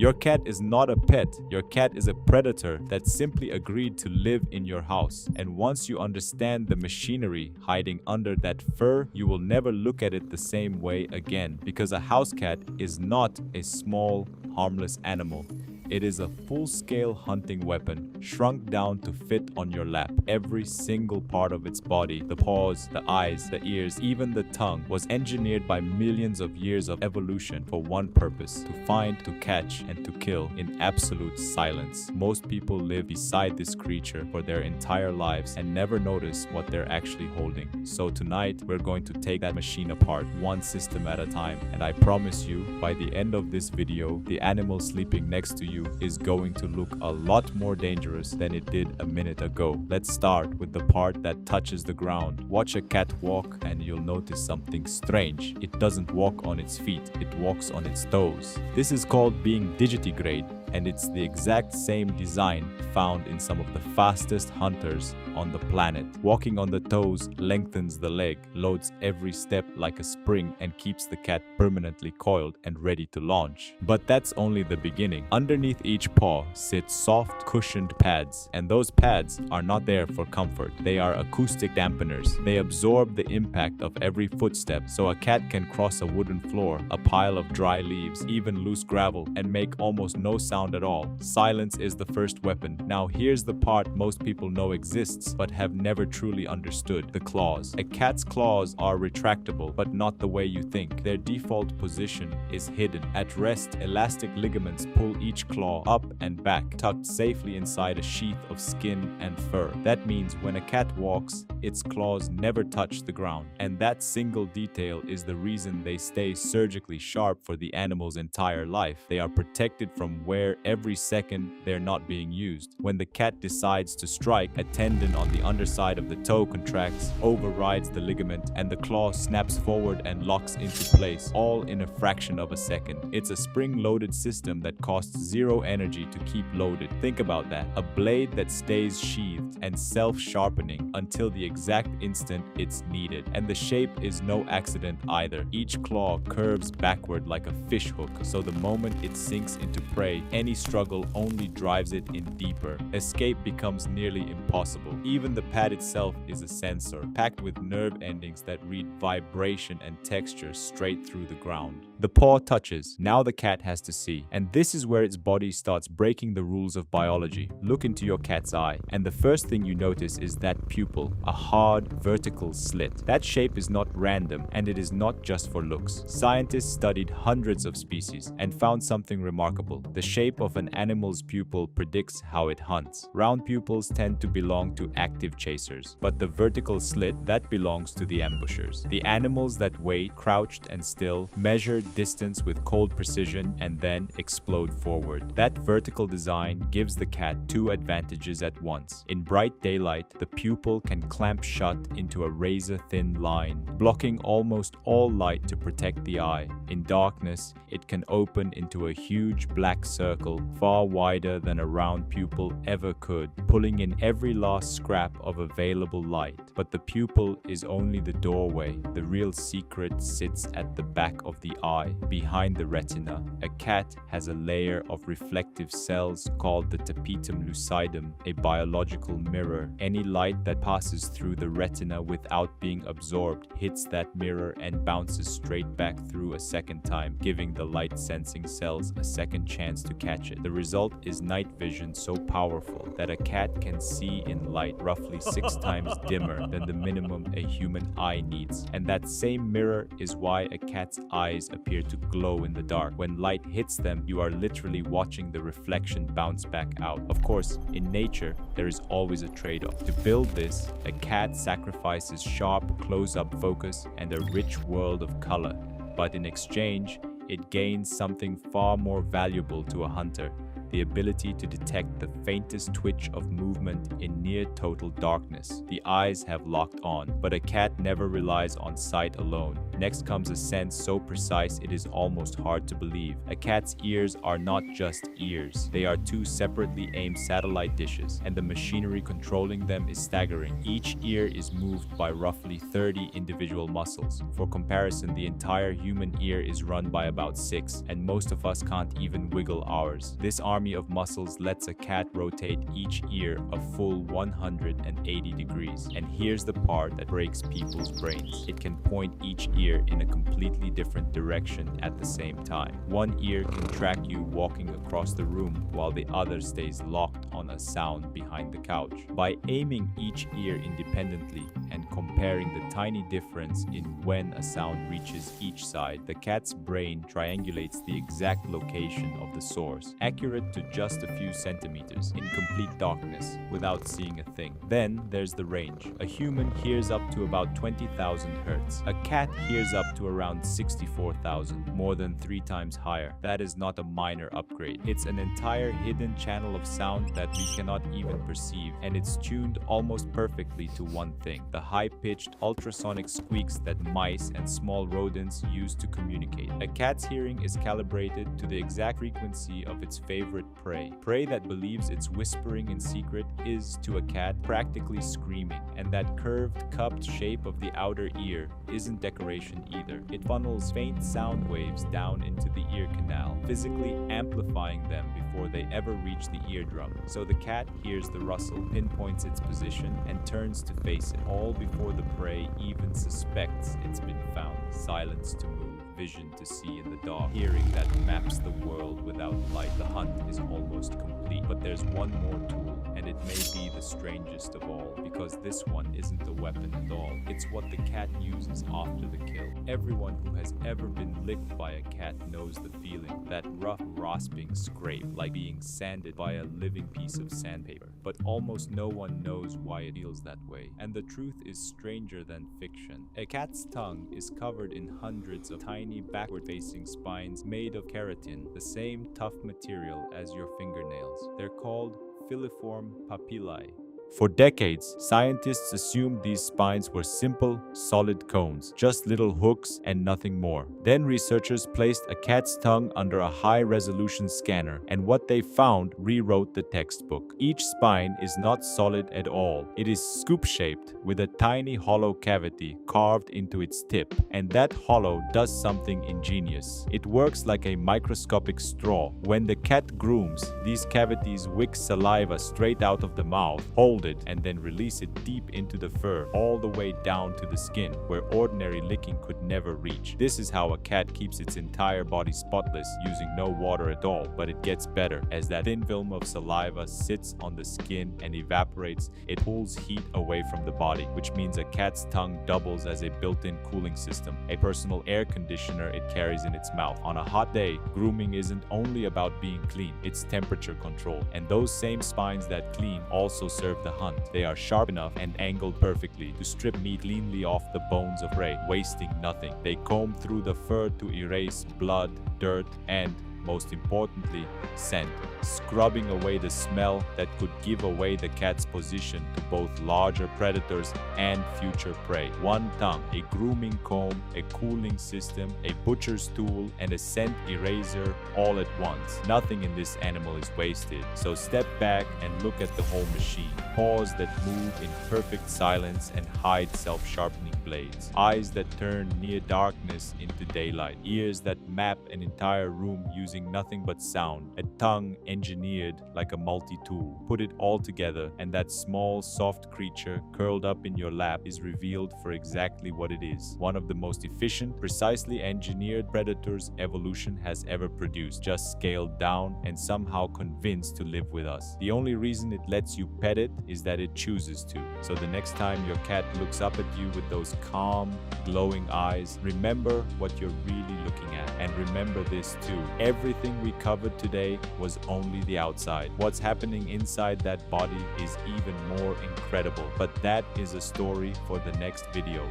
Your cat is not a pet. Your cat is a predator that simply agreed to live in your house. And once you understand the machinery hiding under that fur, you will never look at it the same way again. Because a house cat is not a small, harmless animal. It is a full-scale hunting weapon, shrunk down to fit on your lap. Every single part of its body, the paws, the eyes, the ears, even the tongue, was engineered by millions of years of evolution for one purpose: to find, to catch, and to kill in absolute silence. Most people live beside this creature for their entire lives and never notice what they're actually holding. So tonight, we're going to take that machine apart, one system at a time, and I promise you, by the end of this video, the animal sleeping next to you is going to look a lot more dangerous than it did a minute ago. Let's start with the part that touches the ground. Watch a cat walk and you'll notice something strange. It doesn't walk on its feet, it walks on its toes. This is called being digitigrade, and it's the exact same design found in some of the fastest hunters on the planet. Walking on the toes lengthens the leg, loads every step like a spring, and keeps the cat permanently coiled and ready to launch. But that's only the beginning. Underneath each paw sit soft, cushioned pads, and those pads are not there for comfort. They are acoustic dampeners. They absorb the impact of every footstep, so a cat can cross a wooden floor, a pile of dry leaves, even loose gravel, and make almost no sound at all. Silence is the first weapon. Now here's the part most people know exists but have never truly understood: the claws. A cat's claws are retractable, but not the way you think. Their default position is hidden. At rest, elastic ligaments pull each claw up and back, tucked safely inside a sheath of skin and fur. That means when a cat walks, its claws never touch the ground. And that single detail is the reason they stay surgically sharp for the animal's entire life. They are protected from wear every second they're not being used. When the cat decides to strike, a tendon on the underside of the toe contracts, overrides the ligament, and the claw snaps forward and locks into place, all in a fraction of a second. It's a spring-loaded system that costs zero energy to keep loaded. Think about that. A blade that stays sheathed and self-sharpening until the exact instant it's needed. And the shape is no accident either. Each claw curves backward like a fishhook, so the moment it sinks into prey, any struggle only drives it in deeper. Escape becomes nearly impossible. Even the pad itself is a sensor, packed with nerve endings that read vibration and texture straight through the ground. The paw touches. Now the cat has to see. And this is where its body starts breaking the rules of biology. Look into your cat's eye, and the first thing you notice is that pupil, a hard, vertical slit. That shape is not random, and it is not just for looks. Scientists studied hundreds of species and found something remarkable. The shape of an animal's pupil predicts how it hunts. Round pupils tend to belong to active chasers, but the vertical slit, that belongs to the ambushers. The animals that wait, crouched and still, measure distance with cold precision, and then explode forward. That vertical design gives the cat two advantages at once. In bright daylight, the pupil can clamp shut into a razor-thin line, blocking almost all light to protect the eye. In darkness, it can open into a huge black circle, far wider than a round pupil ever could, pulling in every last scrap of available light. But the pupil is only the doorway. The real secret sits at the back of the eye, behind the retina. A cat has a layer of reflective cells called the tapetum lucidum, a biological mirror. Any light that passes through the retina without being absorbed hits that mirror and bounces straight back through a second time, giving the light-sensing cells a second chance to catch it. The result is night vision so powerful that a cat can see in light roughly 6 times dimmer than the minimum a human eye needs. And that same mirror is why a cat's eyes appear to glow in the dark. When light hits them, you are literally watching the reflection bounce back out. Of course, in nature, there is always a trade-off. To build this, a cat sacrifices sharp, close-up focus and a rich world of color. But in exchange, it gains something far more valuable to a hunter: the ability to detect the faintest twitch of movement in near total darkness. The eyes have locked on, but a cat never relies on sight alone. Next comes a sense so precise it is almost hard to believe. A cat's ears are not just ears. They are two separately aimed satellite dishes, and the machinery controlling them is staggering. Each ear is moved by roughly 30 individual muscles. For comparison, the entire human ear is run by about 6, and most of us can't even wiggle ours. This army of muscles lets a cat rotate each ear a full 180 degrees. And here's the part that breaks people's brains. It can point each ear in a completely different direction at the same time. One ear can track you walking across the room while the other stays locked on a sound behind the couch. By aiming each ear independently and comparing the tiny difference in when a sound reaches each side, the cat's brain triangulates the exact location of the source, accurate to just a few centimeters, in complete darkness, without seeing a thing. Then there's the range. A human hears up to about 20,000 hertz. A cat hears up to around 64,000, more than 3 times higher. That is not a minor upgrade. It's an entire hidden channel of sound that we cannot even perceive, and it's tuned almost perfectly to one thing: the high-pitched ultrasonic squeaks that mice and small rodents use to communicate. A cat's hearing is calibrated to the exact frequency of its favorite prey. Prey that believes it's whispering in secret is, to a cat, practically screaming. And that curved, cupped shape of the outer ear isn't decoration either. It funnels faint sound waves down into the ear canal, physically amplifying them before they ever reach the eardrum. So the cat hears the rustle, pinpoints its position, and turns to face it, all before the prey even suspects it's been found. Silence to move, vision to see in the dark, hearing that maps the world without light. The hunt is almost complete, but there's one more tool, and it may be the strangest of all, because this one isn't a weapon at all. It's what the cat uses after the kill. Everyone who has ever been licked by a cat knows the feeling, that rough, rasping scrape, like being sanded by a living piece of sandpaper. But almost no one knows why it feels that way, and the truth is stranger than fiction. A cat's tongue is covered in hundreds of tiny backward-facing spines made of keratin, the same tough material as your fingernails. They're called filiform papillae. For decades, scientists assumed these spines were simple, solid cones, just little hooks and nothing more. Then researchers placed a cat's tongue under a high-resolution scanner, and what they found rewrote the textbook. Each spine is not solid at all. It is scoop-shaped with a tiny hollow cavity carved into its tip, and that hollow does something ingenious. It works like a microscopic straw. When the cat grooms, these cavities wick saliva straight out of the mouth, hold it, and then release it deep into the fur, all the way down to the skin, where ordinary licking could never reach. This is how a cat keeps its entire body spotless, using no water at all. But it gets better. As that thin film of saliva sits on the skin and evaporates, it pulls heat away from the body, which means a cat's tongue doubles as a built-in cooling system, a personal air conditioner it carries in its mouth. On a hot day, grooming isn't only about being clean, it's temperature control. And those same spines that clean also serve the hunt. They are sharp enough and angled perfectly to strip meat cleanly off the bones of prey, wasting nothing. They comb through the fur to erase blood, dirt, and, most importantly, scent, scrubbing away the smell that could give away the cat's position to both larger predators and future prey. One tongue, a grooming comb, a cooling system, a butcher's tool, and a scent eraser all at once. Nothing in this animal is wasted, so step back and look at the whole machine. Paws that move in perfect silence and hide self-sharpening blades. Eyes that turn near darkness into daylight. Ears that map an entire room using nothing but sound. A tongue engineered like a multi-tool. Put it all together, and that small, soft creature curled up in your lap is revealed for exactly what it is. One of the most efficient, precisely engineered predators evolution has ever produced, just scaled down and somehow convinced to live with us. The only reason it lets you pet it is that it chooses to. So the next time your cat looks up at you with those calm, glowing eyes, remember what you're really looking at. And remember this too: everything we covered today was only the outside. What's happening inside that body is even more incredible. But that is a story for the next video.